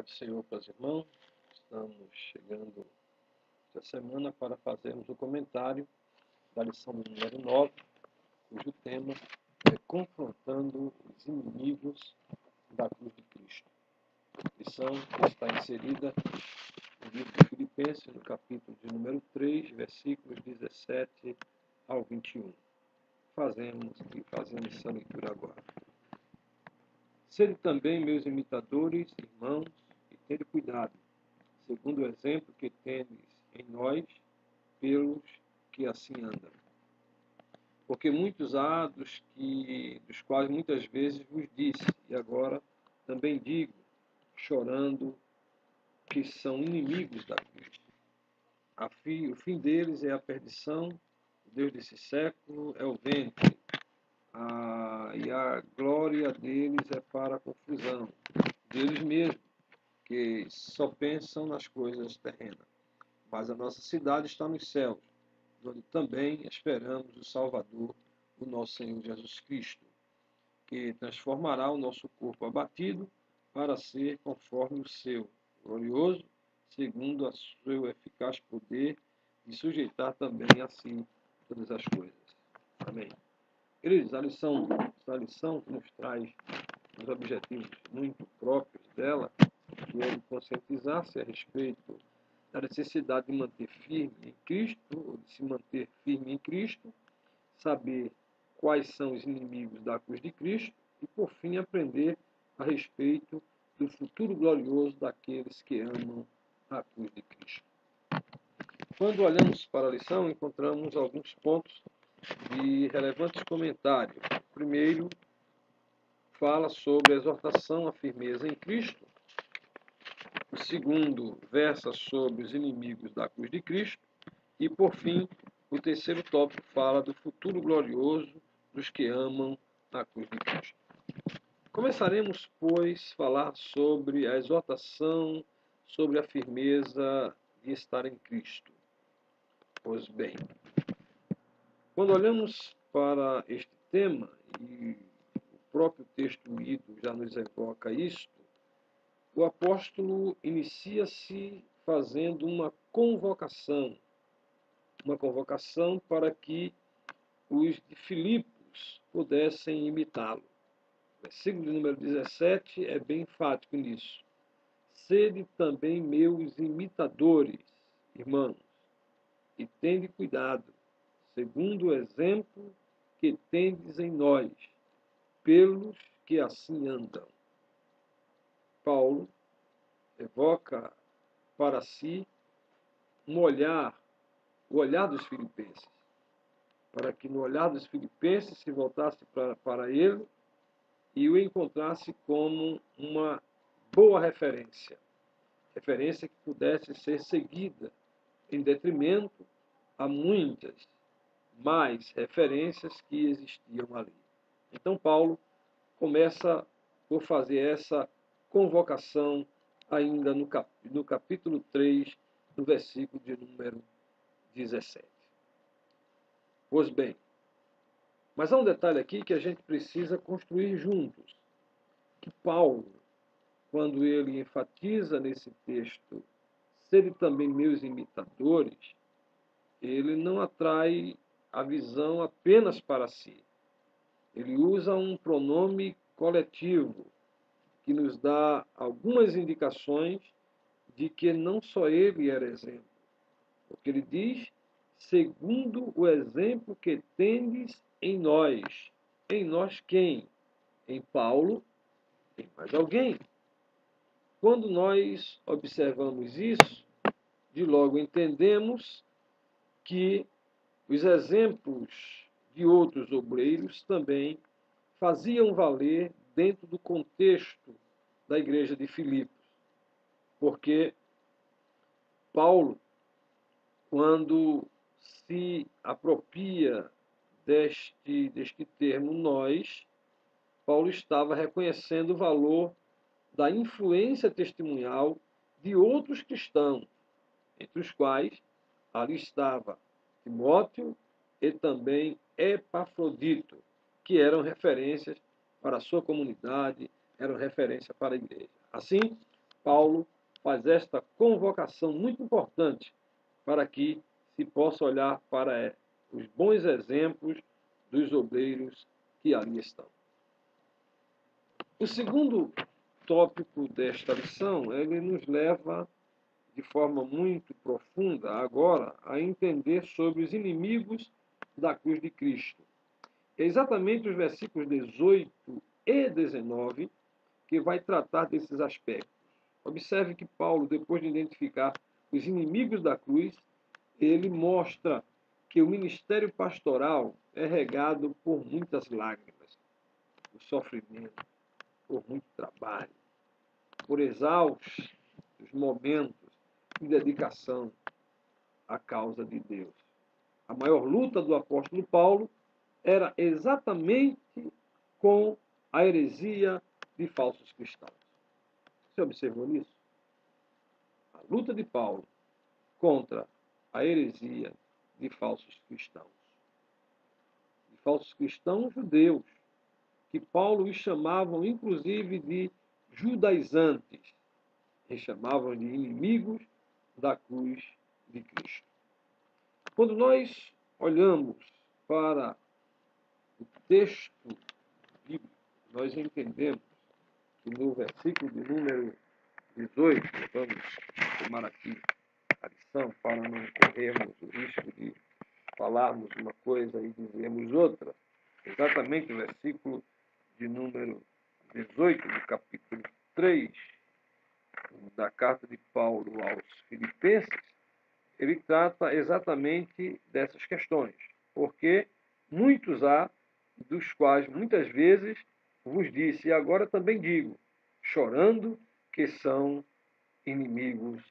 Paz do Senhor para os irmãos. Estamos chegando esta semana para fazermos o comentário da lição número 9, cujo tema é Confrontando os Inimigos da Cruz de Cristo. A lição está inserida no livro de Filipenses, no capítulo de número 3, versículos 17 ao 21. Fazemos essa leitura agora. Sede também meus imitadores, irmãos, e tende cuidado, segundo o exemplo que tendes em nós, pelos que assim andam. Porque muitos há dos quais muitas vezes vos disse, e agora também digo, chorando, que são inimigos da cruz. O fim deles é a perdição, o Deus desse século é o ventre, e a glória deles é para a confusão deles mesmos, que só pensam nas coisas terrenas. Mas a nossa cidade está nos céus, onde também esperamos o Salvador, o nosso Senhor Jesus Cristo, que transformará o nosso corpo abatido para ser conforme o seu, glorioso, segundo o seu eficaz poder, e sujeitar também a si todas as coisas. Amém. Queridos, a lição que nos traz os objetivos muito próprios dela, que é de conscientizar-se a respeito da necessidade de manter firme em Cristo, ou de se manter firme em Cristo, saber quais são os inimigos da cruz de Cristo e, por fim, aprender a respeito do futuro glorioso daqueles que amam a cruz de Cristo. Quando olhamos para a lição, encontramos alguns pontos de relevantes comentários. O primeiro fala sobre a exortação à firmeza em Cristo. O segundo versa sobre os inimigos da cruz de Cristo. E, por fim, o terceiro tópico fala do futuro glorioso dos que amam a cruz de Cristo. Começaremos, pois, a falar sobre a exortação, sobre a firmeza de estar em Cristo. Pois bem, quando olhamos para este tema, e o próprio texto lido já nos evoca isto, o apóstolo inicia-se fazendo uma convocação para que os de Filipos pudessem imitá-lo. O versículo de número 17 é bem enfático nisso. Sede também meus imitadores, irmãos, e tende cuidado, segundo o exemplo que tendes em nós, pelos que assim andam. Paulo evoca para si o olhar dos filipenses, para que no olhar dos filipenses se voltasse para ele e o encontrasse como uma boa referência que pudesse ser seguida, em detrimento a muitas mais referências que existiam ali. Então Paulo começa por fazer essa convocação ainda no capítulo 3, no versículo de número 17. Pois bem, mas há um detalhe aqui que a gente precisa construir juntos, que Paulo, quando ele enfatiza nesse texto, sede também meus imitadores, ele não atrai a visão apenas para si. Ele usa um pronome coletivo, que nos dá algumas indicações de que não só ele era exemplo. Porque ele diz, segundo o exemplo que tendes em nós. Em nós quem? Em Paulo, em mais alguém. Quando nós observamos isso, de logo entendemos que os exemplos de outros obreiros também faziam valer dentro do contexto da igreja de Filipos. Porque Paulo, quando se apropria deste termo nós, Paulo estava reconhecendo o valor da influência testemunhal de outros cristãos, entre os quais ali estava Timóteo e também Epafrodito, que eram referências para a sua comunidade, eram referência para a igreja. Assim, Paulo faz esta convocação muito importante para que se possa olhar para os bons exemplos dos obreiros que ali estão. O segundo tópico desta lição, ele nos leva de forma muito profunda agora a entender sobre os inimigos da cruz de Cristo. É exatamente os versículos 18 e 19 que vai tratar desses aspectos. Observe que Paulo, depois de identificar os inimigos da cruz, ele mostra que o ministério pastoral é regado por muitas lágrimas, por sofrimento, por muito trabalho, por exaustos momentos de dedicação à causa de Deus. A maior luta do apóstolo Paulo era exatamente com a heresia de falsos cristãos. Você observou isso? A luta de Paulo contra a heresia de falsos cristãos. De falsos cristãos judeus, que Paulo os chamavam inclusive de judaizantes. Eles chamavam de inimigos da cruz de Cristo. Quando nós olhamos para o texto bíblico, nós entendemos que no versículo de número 18, vamos tomar aqui a lição para não corrermos o risco de falarmos uma coisa e dizermos outra. Exatamente o versículo de número 18 do capítulo 3 da carta de Paulo aos Filipenses, ele trata exatamente dessas questões, porque muitos há, dos quais muitas vezes vos disse, e agora também digo, chorando, que são inimigos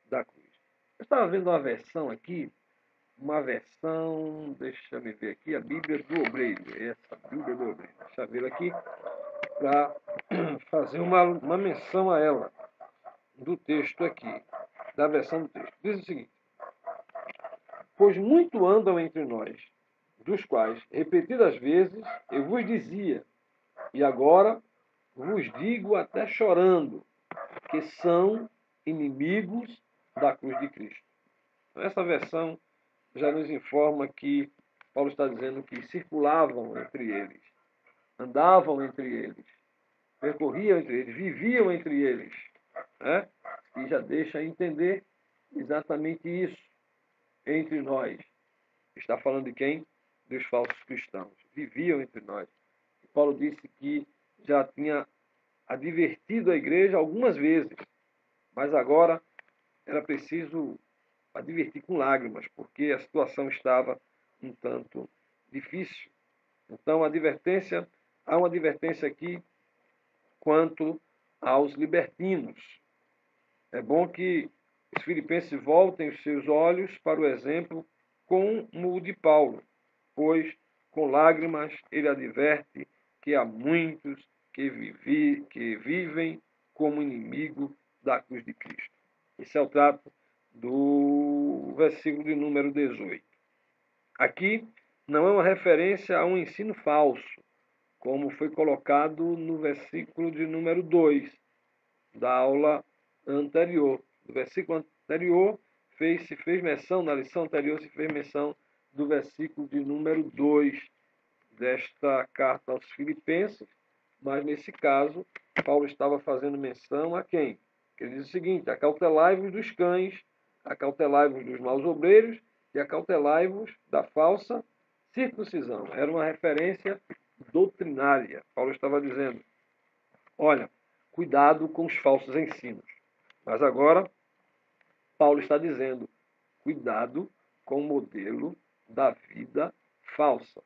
da cruz. Eu estava vendo uma versão aqui, deixa eu ver aqui, a Bíblia do Obreiro, essa Bíblia do Obreiro, deixa eu ver aqui, para fazer uma menção a ela, do texto aqui, da versão do texto. Diz o seguinte: pois muito andam entre nós, dos quais, repetidas vezes, eu vos dizia, e agora vos digo até chorando, que são inimigos da cruz de Cristo. Essa versão já nos informa que Paulo está dizendo que circulavam entre eles, andavam entre eles, percorriam entre eles, viviam entre eles, né? E já deixa entender exatamente isso entre nós. Está falando de quem? Dos falsos cristãos. Viviam entre nós. E Paulo disse que já tinha advertido a igreja algumas vezes, mas agora era preciso advertir com lágrimas, porque a situação estava um tanto difícil. Então, há uma advertência aqui quanto aos libertinos. É bom que os filipenses voltem os seus olhos para o exemplo como o de Paulo, pois com lágrimas ele adverte que há muitos que vivem como inimigo da cruz de Cristo. Esse é o trato do versículo de número 18. Aqui não é uma referência a um ensino falso, como foi colocado no versículo de número 2 da aula anterior. No versículo anterior, se fez menção, na lição anterior se fez menção do versículo de número 2 desta carta aos Filipenses, mas nesse caso, Paulo estava fazendo menção a quem? Ele diz o seguinte: acautelai-vos dos cães, acautelai-vos dos maus obreiros e acautelai-vos da falsa circuncisão. Era uma referência doutrinária. Paulo estava dizendo, olha, cuidado com os falsos ensinos. Mas agora, Paulo está dizendo, cuidado com o modelo da vida falsa.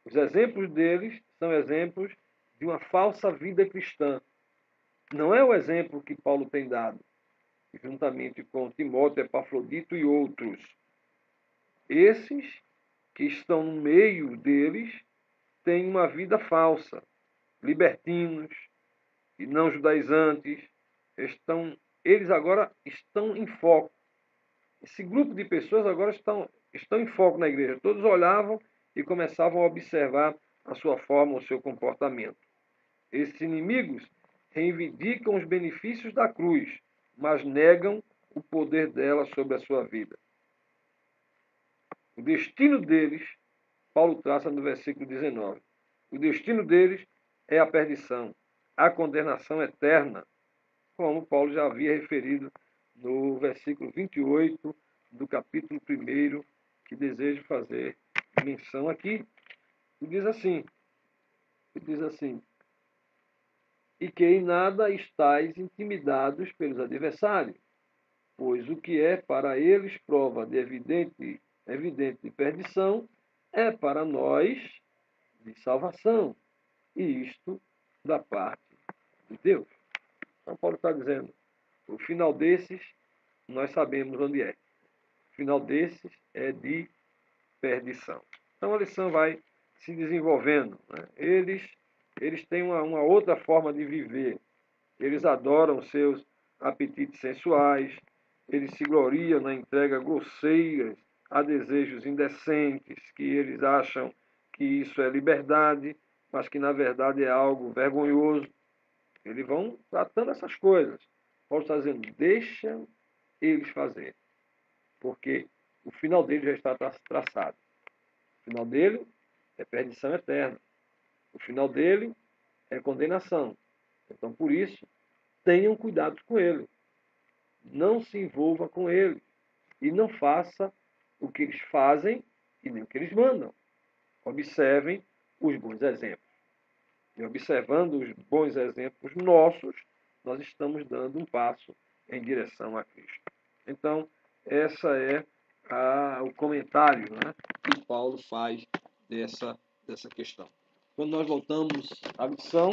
Os exemplos deles são exemplos de uma falsa vida cristã. Não é o exemplo que Paulo tem dado, juntamente com Timóteo, Epafrodito e outros. Esses que estão no meio deles têm uma vida falsa. Libertinos e não judaizantes, eles agora estão em foco. Esse grupo de pessoas agora estão em foco na igreja. Todos olhavam e começavam a observar a sua forma, o seu comportamento. Esses inimigos reivindicam os benefícios da cruz, mas negam o poder dela sobre a sua vida. O destino deles, Paulo traça no versículo 19, o destino deles é a perdição, a condenação eterna, como Paulo já havia referido no versículo 28 do capítulo 1, que desejo fazer menção aqui. E diz assim, e que em nada estáis intimidados pelos adversários, pois o que é para eles prova de evidente perdição, é para nós de salvação, e isto da parte de Deus. Então Paulo está dizendo, o final desses, nós sabemos onde é. O final desses é de perdição. Então a lição vai se desenvolvendo, né? Eles têm uma outra forma de viver. Eles adoram seus apetites sensuais, eles se gloriam na entrega grosseira a desejos indecentes, que eles acham que isso é liberdade, mas que na verdade é algo vergonhoso. Eles vão tratando essas coisas. Paulo está dizendo, deixa eles fazer, porque o final dele já está traçado. O final dele é perdição eterna. O final dele é condenação. Então, por isso, tenham cuidado com ele. Não se envolva com ele. E não faça o que eles fazem e nem o que eles mandam. Observem os bons exemplos. E observando os bons exemplos nossos, nós estamos dando um passo em direção a Cristo. Então, essa é o comentário, né, que Paulo faz dessa questão. Quando nós voltamos à lição,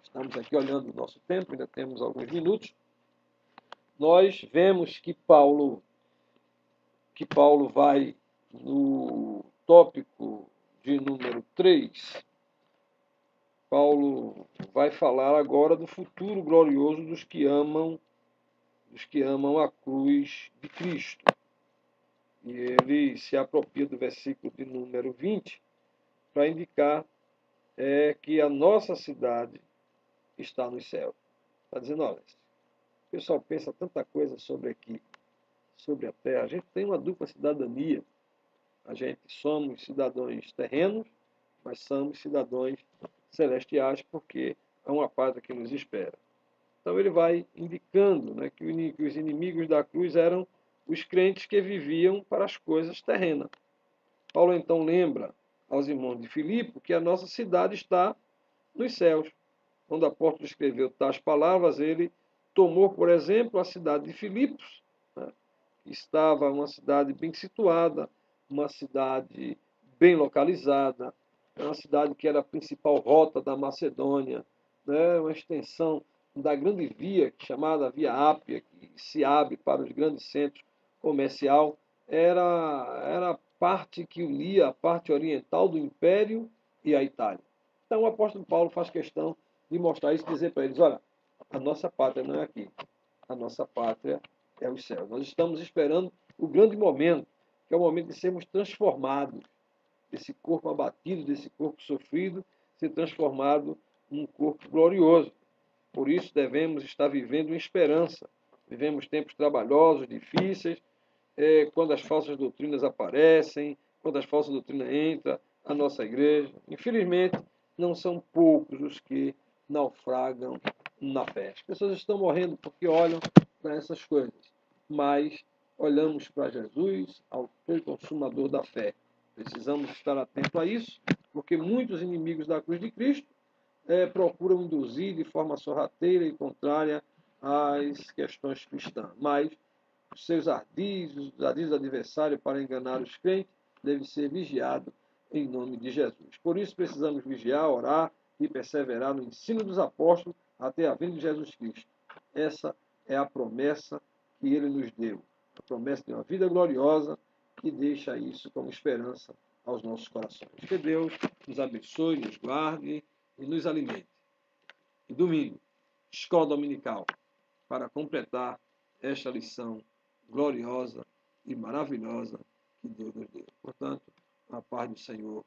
estamos aqui olhando o nosso tempo, ainda temos alguns minutos, nós vemos que Paulo vai no tópico de número 3, Paulo vai falar agora do futuro glorioso dos que amam a cruz de Cristo. E ele se apropria do versículo de número 20 para indicar que a nossa cidade está nos céus. Está dizendo, olha, o pessoal pensa tanta coisa sobre aqui, sobre a terra. A gente tem uma dupla cidadania. A gente somos cidadãos terrenos, mas somos cidadãos celestiais, porque há uma pátria que nos espera. Então ele vai indicando, né, que os inimigos da cruz eram os crentes que viviam para as coisas terrenas. Paulo então lembra aos irmãos de Filipe que a nossa cidade está nos céus. Quando o apóstolo escreveu tais palavras, ele tomou, por exemplo, a cidade de Filipos, né, que estava uma cidade bem situada, uma cidade bem localizada, uma cidade que era a principal rota da Macedônia, né, uma extensão da grande via, chamada Via Ápia, que se abre para os grandes centros comerciais, era a parte que unia a parte oriental do Império e a Itália. Então o apóstolo Paulo faz questão de mostrar isso e dizer para eles, olha, a nossa pátria não é aqui, a nossa pátria é os céus. Nós estamos esperando o grande momento, que é o momento de sermos transformados, desse corpo abatido, desse corpo sofrido, ser transformado num corpo glorioso. Por isso devemos estar vivendo em esperança. Vivemos tempos trabalhosos, difíceis, quando as falsas doutrinas aparecem, quando as falsas doutrinas entram na nossa igreja. Infelizmente, não são poucos os que naufragam na fé. As pessoas estão morrendo porque olham para essas coisas, mas olhamos para Jesus, autor e consumador da fé. Precisamos estar atentos a isso, porque muitos inimigos da cruz de Cristo procuram induzir de forma sorrateira e contrária às questões cristãs. Mas os seus ardis adversários para enganar os crentes devem ser vigiados em nome de Jesus. Por isso precisamos vigiar, orar e perseverar no ensino dos apóstolos até a vinda de Jesus Cristo. Essa é a promessa que ele nos deu. A promessa de uma vida gloriosa que deixa isso como esperança aos nossos corações. Que Deus nos abençoe, nos guarde e nos alimente. E domingo, escola dominical, para completar esta lição gloriosa e maravilhosa que Deus nos deu. Portanto, a paz do Senhor